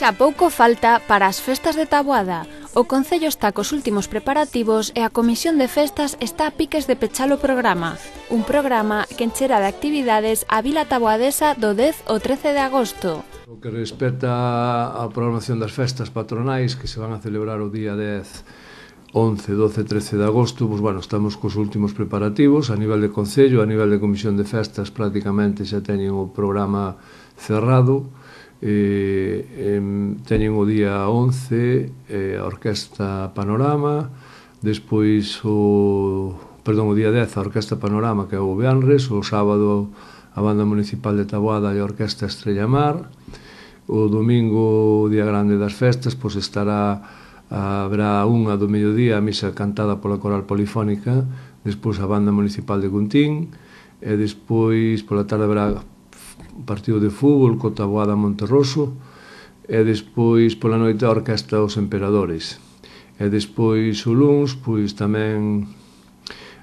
Xa pouco falta para as festas de Taboada. O Concello está cos últimos preparativos e a Comisión de Festas está a piques de pechar o programa. Un programa que encherá de actividades a Vila Taboadesa do 10 ao 13 de agosto. O que respecta á programación das festas patronais que se van a celebrar o día 10, 11, 12 e 13 de agosto, pois, bueno, estamos cos últimos preparativos a nivel de Concello, a nivel de Comisión de Festas prácticamente xa teñen o programa cerrado. Teñen o día 11 a Orquesta Panorama, despois o día 10 a Orquesta Panorama, que é o venres, o sábado a Banda Municipal de Taboada e a Orquesta Estrella Mar, o domingo, o día grande das festas, pois haberá unha do mediodía a misa cantada pola Coral Polifónica, despois a Banda Municipal de Guntín, e despois pola tarde haberá un partido de fútbol co Taboada Monterroso, e despois pola noite a Orquesta Os Emperadores. E despois o luns, pois tamén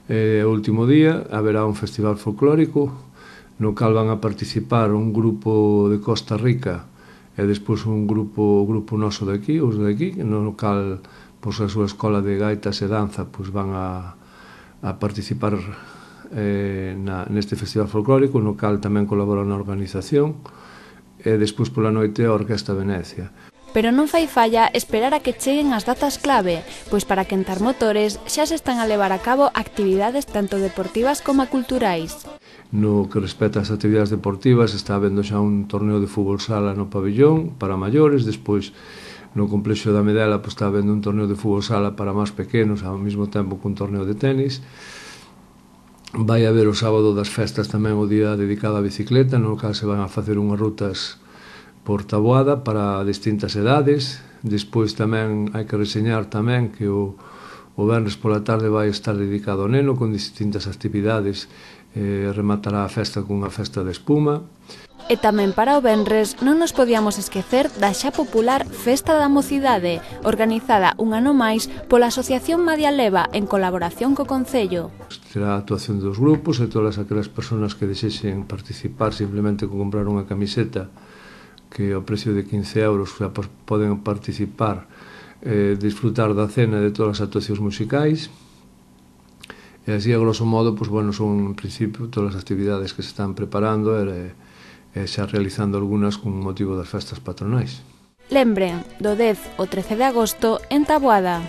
o último día, haberá un festival folclórico no cal van a participar un grupo de Costa Rica e despois un grupo noso de aquí, os de aquí, no cal pois a súa escola de gaitas e danza pois van a participar neste festival folclórico, no cal tamén colabora na organización, e despois pola noite a Orquesta Venecia. Pero non fai falla esperar a que cheguen as datas clave, pois para quentar motores xa se están a levar a cabo actividades tanto deportivas como culturais. No que respecta ás actividades deportivas, está habendo xa un torneo de fútbol sala no pabellón para maiores, despois no complexo da Medela está habendo un torneo de fútbol sala para máis pequenos, ao mesmo tempo que un torneo de tenis. Vai haber o sábado das festas tamén o día dedicado á bicicleta, no cal se van a facer unhas rutas por Taboada para distintas edades. Despois tamén hai que reseñar tamén que o venres pola tarde vai estar dedicado ao neno con distintas actividades, rematará a festa cunha festa de espuma. E tamén para o venres non nos podíamos esquecer da xa popular Festa da Mocidade, organizada un ano máis pola Asociación Madia Leva en colaboración co Concello. Será a actuación dos grupos e todas aquelas persoas que desexen participar simplemente con comprar unha camiseta que ao precio de 15 euros xa poden participar, disfrutar da cena de todas as actuacións musicais. E así, a grosso modo, pois, bueno, son en principio todas as actividades que se están preparando e xa realizando algunhas con motivo das festas patronais. Lembren, do 10 ao 13 de agosto en Taboada.